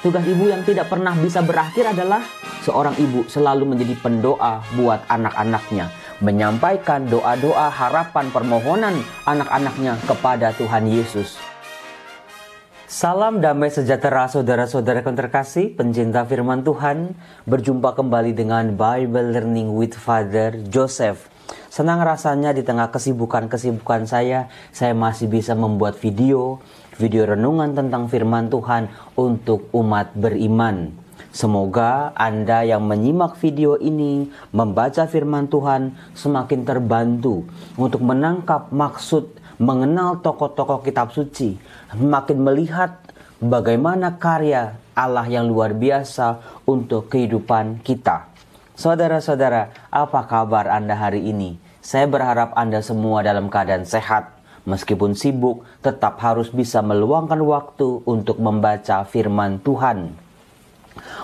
Tugas ibu yang tidak pernah bisa berakhir adalah seorang ibu selalu menjadi pendoa buat anak-anaknya, menyampaikan doa-doa harapan permohonan anak-anaknya kepada Tuhan Yesus. Salam damai sejahtera saudara-saudara yang terkasih, pencinta firman Tuhan. Berjumpa kembali dengan Bible Learning with Father Joseph. Senang rasanya di tengah kesibukan saya masih bisa membuat video renungan tentang firman Tuhan untuk umat beriman. Semoga Anda yang menyimak video ini, membaca firman Tuhan, semakin terbantu untuk menangkap maksud, mengenal tokoh-tokoh kitab suci, makin melihat bagaimana karya Allah yang luar biasa untuk kehidupan kita. Saudara-saudara, apa kabar Anda hari ini? Saya berharap Anda semua dalam keadaan sehat. Meskipun sibuk, tetap harus bisa meluangkan waktu untuk membaca firman Tuhan.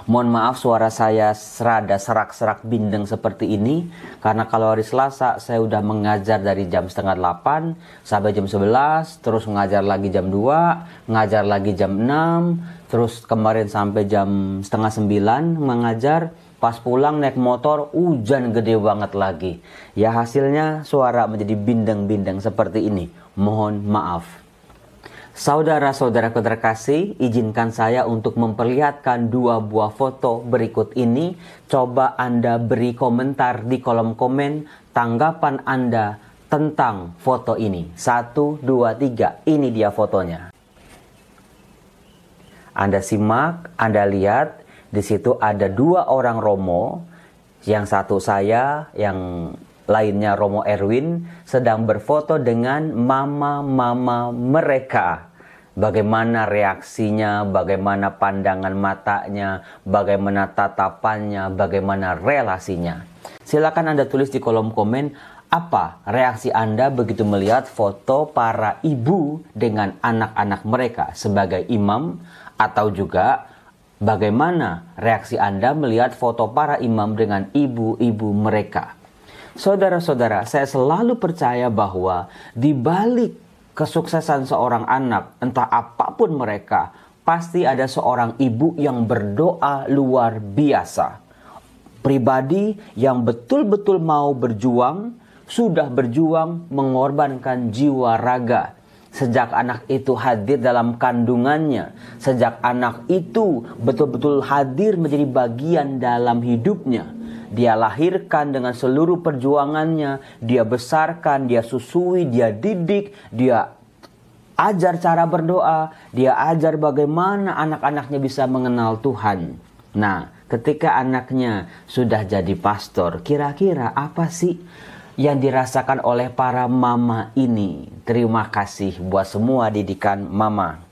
Mohon maaf suara saya serada serak-serak bindeng seperti ini, karena kalau hari Selasa saya udah mengajar dari jam 7:30 sampai jam 11, terus mengajar lagi jam 2, ngajar lagi jam 6, terus kemarin sampai jam 8:30 mengajar. Pas pulang naik motor, hujan gede banget lagi. Ya hasilnya suara menjadi bindeng-bindeng seperti ini. Mohon maaf. Saudara-saudaraku terkasih, izinkan saya untuk memperlihatkan dua buah foto berikut ini. Coba Anda beri komentar di kolom komen tanggapan Anda tentang foto ini. 1, 2, 3, ini dia fotonya. Anda simak, Anda lihat. Di situ ada dua orang Romo, yang satu saya, yang lainnya Romo Erwin, sedang berfoto dengan mama-mama mereka. Bagaimana reaksinya, bagaimana pandangan matanya, bagaimana tatapannya, bagaimana relasinya. Silakan Anda tulis di kolom komen, apa reaksi Anda begitu melihat foto para ibu dengan anak-anak mereka sebagai imam, atau juga bagaimana reaksi Anda melihat foto para imam dengan ibu-ibu mereka? Saudara-saudara, saya selalu percaya bahwa di balik kesuksesan seorang anak, entah apapun mereka, pasti ada seorang ibu yang berdoa luar biasa. Pribadi yang betul-betul mau berjuang, sudah berjuang mengorbankan jiwa raga. Sejak anak itu hadir dalam kandungannya, sejak anak itu betul-betul hadir menjadi bagian dalam hidupnya. Dia lahirkan dengan seluruh perjuangannya, dia besarkan, dia susui, dia didik, dia ajar cara berdoa, dia ajar bagaimana anak-anaknya bisa mengenal Tuhan. Nah, ketika anaknya sudah jadi pastor, kira-kira apa sih yang dirasakan oleh para mama ini? Terima kasih buat semua didikan mama.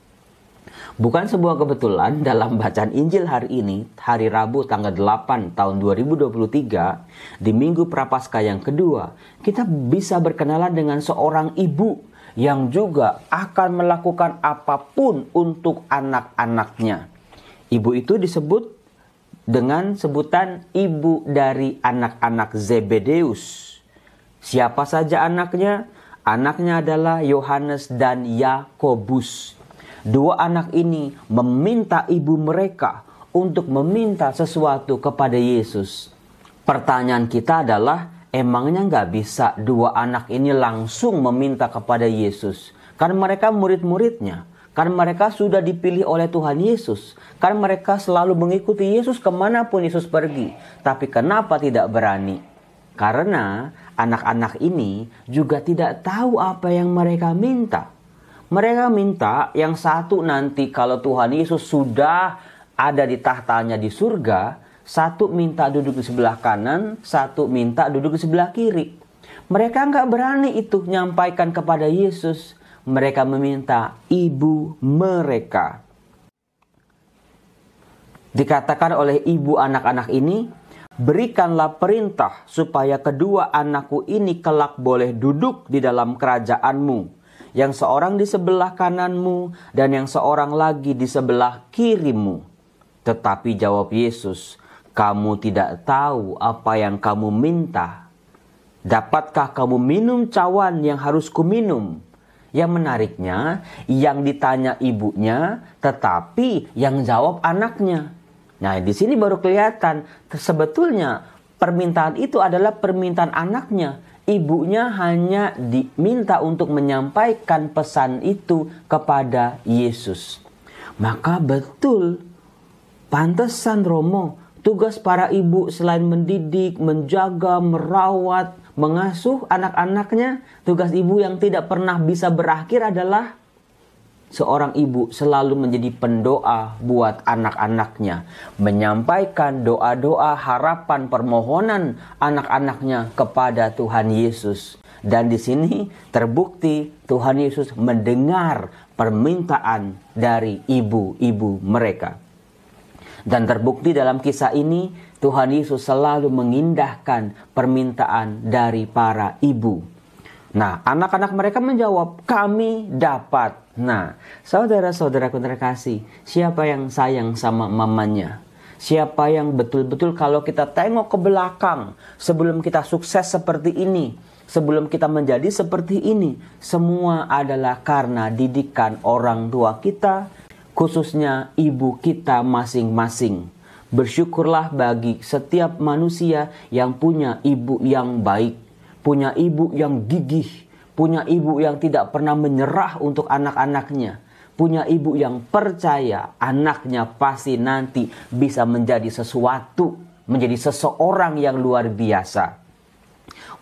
Bukan sebuah kebetulan dalam bacaan Injil hari ini, hari Rabu tanggal 8 tahun 2023, di Minggu Prapaskah yang kedua, kita bisa berkenalan dengan seorang ibu yang juga akan melakukan apapun untuk anak-anaknya. Ibu itu disebut dengan sebutan ibu dari anak-anak Zebedeus. Siapa saja anaknya? Anaknya adalah Yohanes dan Yakobus. Dua anak ini meminta ibu mereka untuk meminta sesuatu kepada Yesus. Pertanyaan kita adalah, emangnya nggak bisa dua anak ini langsung meminta kepada Yesus? Kan mereka murid-muridnya. Kan mereka sudah dipilih oleh Tuhan Yesus. Kan mereka selalu mengikuti Yesus kemanapun Yesus pergi. Tapi kenapa tidak berani? Karena anak-anak ini juga tidak tahu apa yang mereka minta. Mereka minta yang satu nanti kalau Tuhan Yesus sudah ada di tahtanya di surga, satu minta duduk di sebelah kanan, satu minta duduk di sebelah kiri. Mereka nggak berani itu nyampaikan kepada Yesus. Mereka meminta ibu mereka. Dikatakan oleh ibu anak-anak ini, berikanlah perintah supaya kedua anakku ini kelak boleh duduk di dalam kerajaanmu. Yang seorang di sebelah kananmu dan yang seorang lagi di sebelah kirimu. Tetapi jawab Yesus, kamu tidak tahu apa yang kamu minta. Dapatkah kamu minum cawan yang harus kuminum? Yang menariknya, yang ditanya ibunya, tetapi yang jawab anaknya. Nah, di sini baru kelihatan sebetulnya permintaan itu adalah permintaan anaknya. Ibunya hanya diminta untuk menyampaikan pesan itu kepada Yesus. Maka betul, pantesan Romo, tugas para ibu selain mendidik, menjaga, merawat, mengasuh anak-anaknya, tugas ibu yang tidak pernah bisa berakhir adalah seorang ibu selalu menjadi pendoa buat anak-anaknya, menyampaikan doa-doa harapan permohonan anak-anaknya kepada Tuhan Yesus. Dan di sini terbukti Tuhan Yesus mendengar permintaan dari ibu-ibu mereka. Dan terbukti dalam kisah ini Tuhan Yesus selalu mengindahkan permintaan dari para ibu. Nah, anak-anak mereka menjawab, kami dapat. Nah, saudara-saudaraku terkasih, siapa yang sayang sama mamanya? Siapa yang betul-betul kalau kita tengok ke belakang, sebelum kita sukses seperti ini, sebelum kita menjadi seperti ini, semua adalah karena didikan orang tua kita, khususnya ibu kita masing-masing. Bersyukurlah bagi setiap manusia yang punya ibu yang baik, punya ibu yang gigih, punya ibu yang tidak pernah menyerah untuk anak-anaknya, punya ibu yang percaya anaknya pasti nanti bisa menjadi sesuatu, menjadi seseorang yang luar biasa.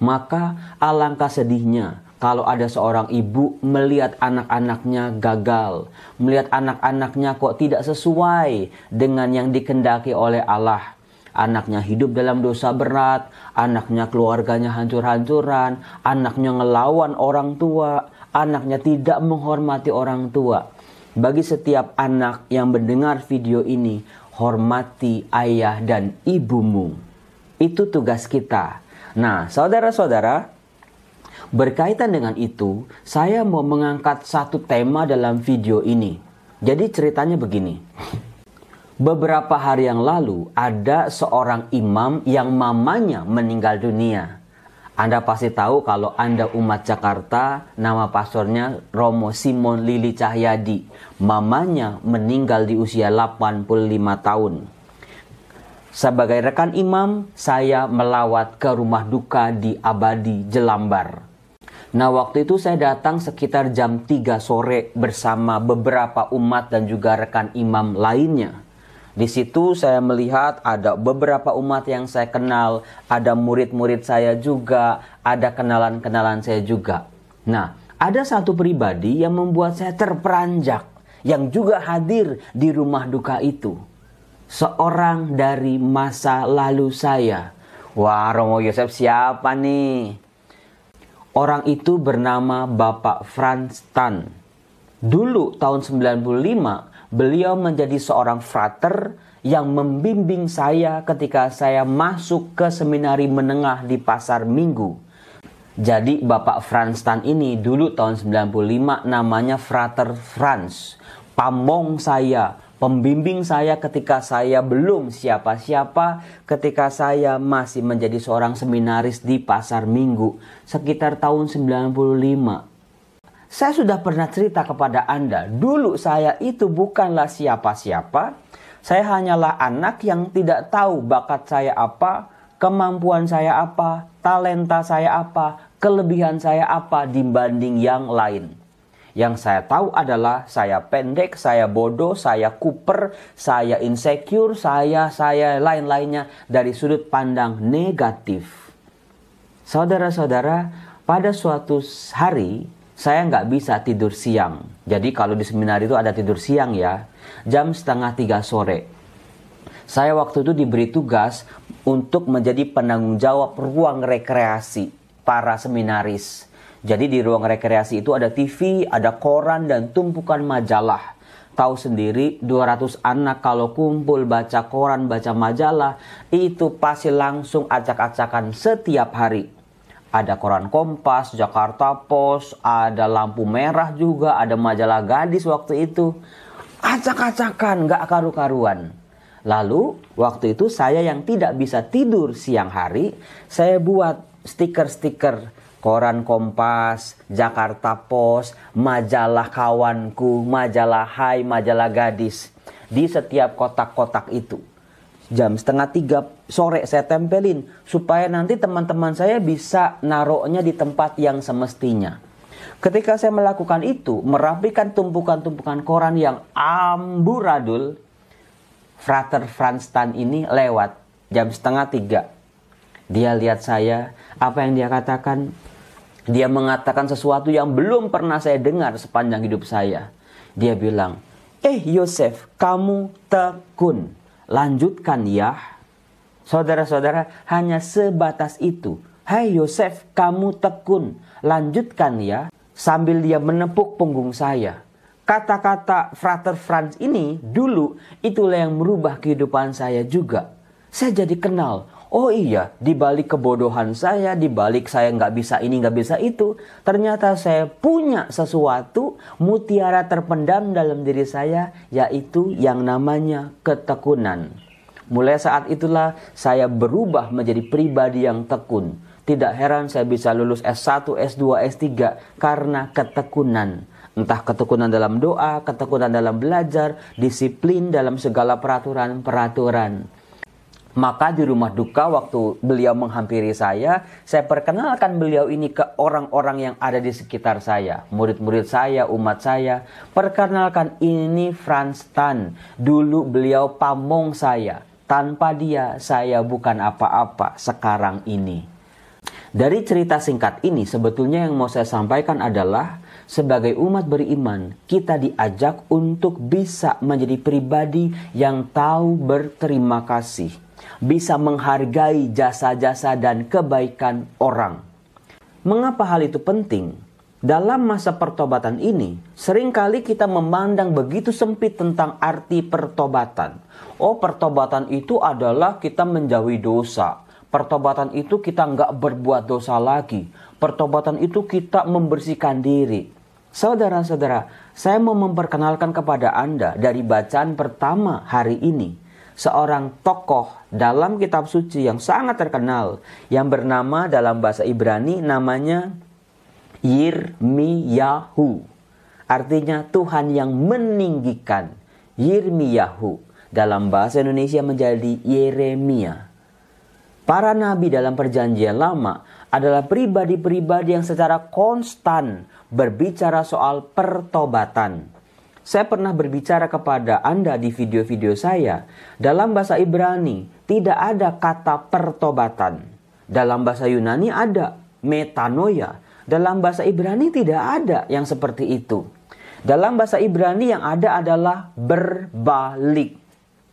Maka alangkah sedihnya kalau ada seorang ibu melihat anak-anaknya gagal, melihat anak-anaknya kok tidak sesuai dengan yang dikehendaki oleh Allah. Anaknya hidup dalam dosa berat, anaknya keluarganya hancur-hancuran, anaknya ngelawan orang tua, anaknya tidak menghormati orang tua. Bagi setiap anak yang mendengar video ini, hormati ayah dan ibumu. Itu tugas kita. Nah, saudara-saudara, berkaitan dengan itu, saya mau mengangkat satu tema dalam video ini. Jadi ceritanya begini. Beberapa hari yang lalu ada seorang imam yang mamanya meninggal dunia. Anda pasti tahu kalau Anda umat Jakarta, nama pastornya Romo Simon Lili Cahyadi. Mamanya meninggal di usia 85 tahun. Sebagai rekan imam, saya melawat ke rumah duka di Abadi, Jelambar. Nah, waktu itu saya datang sekitar jam 3 sore bersama beberapa umat dan juga rekan imam lainnya. Di situ saya melihat ada beberapa umat yang saya kenal, ada murid-murid saya juga, ada kenalan-kenalan saya juga. Nah, ada satu pribadi yang membuat saya terperanjak, yang juga hadir di rumah duka itu. Seorang dari masa lalu saya. Wah, Romo Yosef siapa nih? Orang itu bernama Bapak Frans Tan. Dulu tahun 95, beliau menjadi seorang frater yang membimbing saya ketika saya masuk ke seminari menengah di Pasar Minggu. Jadi Bapak Frans Tan ini dulu tahun 95 namanya Frater Frans. Pamong saya, pembimbing saya ketika saya belum siapa-siapa, ketika saya masih menjadi seorang seminaris di Pasar Minggu sekitar tahun 95. Saya sudah pernah cerita kepada Anda, dulu saya itu bukanlah siapa-siapa. Saya hanyalah anak yang tidak tahu bakat saya apa, kemampuan saya apa, talenta saya apa, kelebihan saya apa dibanding yang lain. Yang saya tahu adalah saya pendek, saya bodoh, saya kuper, saya insecure, saya lain-lainnya dari sudut pandang negatif. Saudara-saudara, pada suatu hari saya nggak bisa tidur siang. Jadi kalau di seminar itu ada tidur siang ya. Jam 2:30 sore. Saya waktu itu diberi tugas untuk menjadi penanggung jawab ruang rekreasi para seminaris. Jadi di ruang rekreasi itu ada TV, ada koran dan tumpukan majalah. Tahu sendiri 200 anak kalau kumpul baca koran, baca majalah, itu pasti langsung acak-acakan setiap hari. Ada koran Kompas, Jakarta Post, ada lampu merah juga, ada majalah gadis waktu itu. Acak-acakan, gak karu-karuan. Lalu, waktu itu saya yang tidak bisa tidur siang hari, saya buat stiker-stiker Koran Kompas, Jakarta Post, majalah Kawanku, majalah Hai, majalah Gadis. Di setiap kotak-kotak itu. Jam 2:30 sore saya tempelin. Supaya nanti teman-teman saya bisa naruhnya di tempat yang semestinya. Ketika saya melakukan itu, merapikan tumpukan-tumpukan koran yang amburadul, Frater Franz Tan ini lewat jam 2:30. Dia lihat saya, apa yang dia katakan? Dia mengatakan sesuatu yang belum pernah saya dengar sepanjang hidup saya. Dia bilang, Yosef, kamu tekun. Lanjutkan ya. Saudara-saudara, hanya sebatas itu. Hai Yosef, kamu tekun. Lanjutkan ya. Sambil dia menepuk punggung saya. Kata-kata Frater Franz ini dulu itulah yang merubah kehidupan saya juga. Saya jadi kenal. Oh iya, di balik kebodohan saya, di balik saya nggak bisa ini, nggak bisa itu, ternyata saya punya sesuatu mutiara terpendam dalam diri saya, yaitu yang namanya ketekunan. Mulai saat itulah saya berubah menjadi pribadi yang tekun. Tidak heran saya bisa lulus S1, S2, S3 karena ketekunan. Entah ketekunan dalam doa, ketekunan dalam belajar, disiplin dalam segala peraturan-peraturan. Maka di rumah duka waktu beliau menghampiri saya perkenalkan beliau ini ke orang-orang yang ada di sekitar saya. Murid-murid saya, umat saya. Perkenalkan, ini Franz Tan. Dulu beliau pamong saya. Tanpa dia, saya bukan apa-apa sekarang ini. Dari cerita singkat ini, sebetulnya yang mau saya sampaikan adalah, sebagai umat beriman, kita diajak untuk bisa menjadi pribadi yang tahu berterima kasih. Bisa menghargai jasa-jasa dan kebaikan orang. Mengapa hal itu penting? Dalam masa pertobatan ini, seringkali kita memandang begitu sempit tentang arti pertobatan. Oh, pertobatan itu adalah kita menjauhi dosa. Pertobatan itu kita nggak berbuat dosa lagi. Pertobatan itu kita membersihkan diri. Saudara-saudara, saya mau memperkenalkan kepada Anda dari bacaan pertama hari ini. Seorang tokoh dalam kitab suci yang sangat terkenal yang bernama dalam bahasa Ibrani namanya Yirmiyahu. Artinya Tuhan yang meninggikan. Yirmiyahu dalam bahasa Indonesia menjadi Yeremia. Para nabi dalam perjanjian lama adalah pribadi-pribadi yang secara konstan berbicara soal pertobatan. Saya pernah berbicara kepada Anda di video-video saya. Dalam bahasa Ibrani tidak ada kata pertobatan. Dalam bahasa Yunani ada metanoia. Dalam bahasa Ibrani tidak ada yang seperti itu. Dalam bahasa Ibrani yang ada adalah berbalik.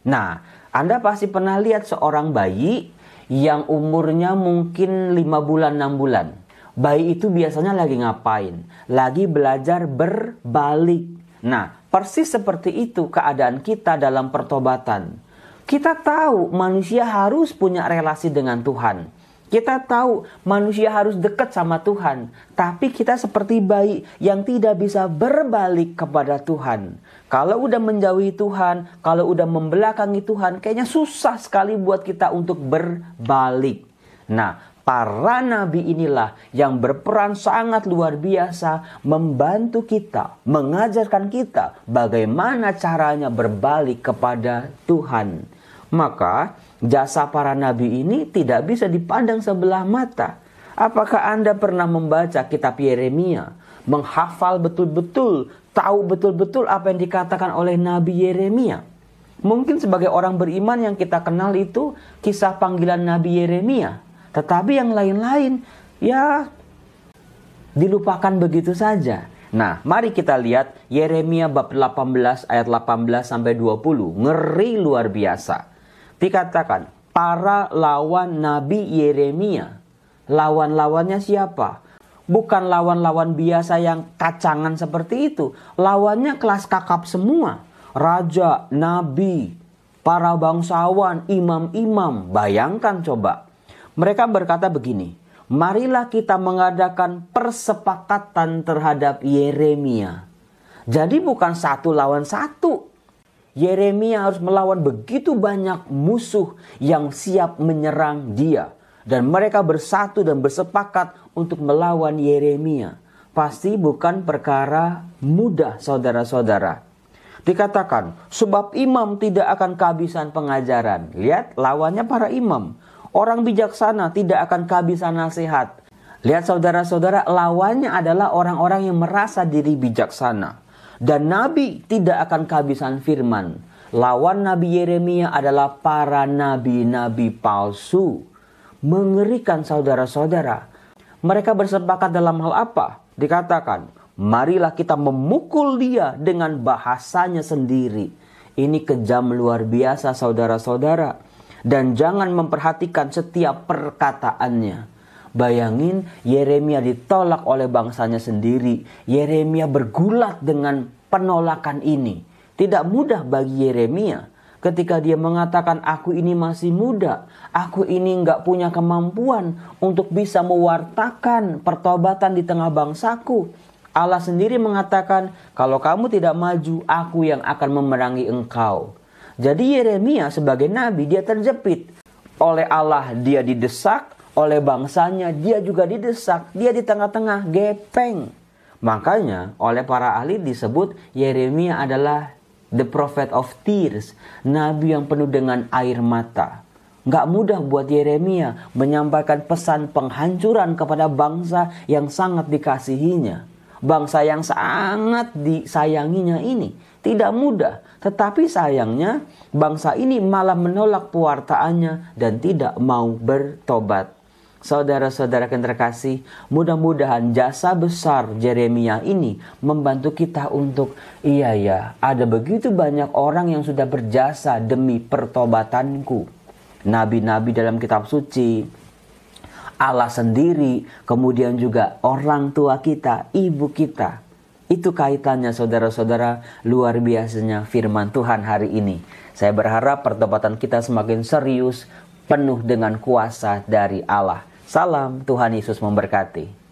Nah, Anda pasti pernah lihat seorang bayi yang umurnya mungkin 5 bulan, 6 bulan. Bayi itu biasanya lagi ngapain? Lagi belajar berbalik. Nah, persis seperti itu keadaan kita dalam pertobatan. Kita tahu manusia harus punya relasi dengan Tuhan. Kita tahu manusia harus dekat sama Tuhan. Tapi kita seperti bayi yang tidak bisa berbalik kepada Tuhan. Kalau udah menjauhi Tuhan, kalau udah membelakangi Tuhan, kayaknya susah sekali buat kita untuk berbalik. Nah, para nabi inilah yang berperan sangat luar biasa membantu kita, mengajarkan kita bagaimana caranya berbalik kepada Tuhan. Maka jasa para nabi ini tidak bisa dipandang sebelah mata. Apakah Anda pernah membaca kitab Yeremia? Menghafal betul-betul, tahu betul-betul apa yang dikatakan oleh Nabi Yeremia? Mungkin sebagai orang beriman yang kita kenal itu kisah panggilan Nabi Yeremia. Tetapi yang lain-lain ya dilupakan begitu saja. Nah, mari kita lihat Yeremia bab 18 ayat 18 sampai 20. Ngeri luar biasa. Dikatakan, para lawan Nabi Yeremia. Lawan-lawannya siapa? Bukan lawan-lawan biasa yang kacangan seperti itu. Lawannya kelas kakap semua. Raja, nabi, para bangsawan, imam-imam. Bayangkan coba. Mereka berkata begini, marilah kita mengadakan persepakatan terhadap Yeremia. Jadi bukan satu lawan satu. Yeremia harus melawan begitu banyak musuh yang siap menyerang dia. Dan mereka bersatu dan bersepakat untuk melawan Yeremia. Pasti bukan perkara mudah, saudara-saudara. Dikatakan, sebab imam tidak akan kehabisan pengajaran. Lihat, lawannya para imam. Orang bijaksana tidak akan kehabisan nasihat. Lihat saudara-saudara, lawannya adalah orang-orang yang merasa diri bijaksana. Dan nabi tidak akan kehabisan firman. Lawan Nabi Yeremia adalah para nabi-nabi palsu. Mengerikan saudara-saudara. Mereka bersepakat dalam hal apa? Dikatakan, marilah kita memukul dia dengan bahasanya sendiri. Ini kejam luar biasa saudara-saudara. Dan jangan memperhatikan setiap perkataannya. Bayangin, Yeremia ditolak oleh bangsanya sendiri. Yeremia bergulat dengan penolakan ini. Tidak mudah bagi Yeremia ketika dia mengatakan, aku ini masih muda. Aku ini nggak punya kemampuan untuk bisa mewartakan pertobatan di tengah bangsaku. Allah sendiri mengatakan, kalau kamu tidak maju, aku yang akan memerangi engkau. Jadi Yeremia sebagai nabi, dia terjepit. Oleh Allah dia didesak. Oleh bangsanya dia juga didesak. Dia di tengah-tengah gepeng. Makanya oleh para ahli disebut Yeremia adalah the prophet of tears. Nabi yang penuh dengan air mata. Gak mudah buat Yeremia menyampaikan pesan penghancuran kepada bangsa yang sangat dikasihinya. Bangsa yang sangat disayanginya ini. Tidak mudah. Tetapi sayangnya bangsa ini malah menolak pewartaannya dan tidak mau bertobat. Saudara-saudara yang terkasih, mudah-mudahan jasa besar Yeremia ini membantu kita untuk, iya ya, ada begitu banyak orang yang sudah berjasa demi pertobatanku. Nabi-nabi dalam kitab suci, Allah sendiri, kemudian juga orang tua kita, ibu kita. Itu kaitannya saudara-saudara, luar biasanya firman Tuhan hari ini. Saya berharap pertobatan kita semakin serius, penuh dengan kuasa dari Allah. Salam, Tuhan Yesus memberkati.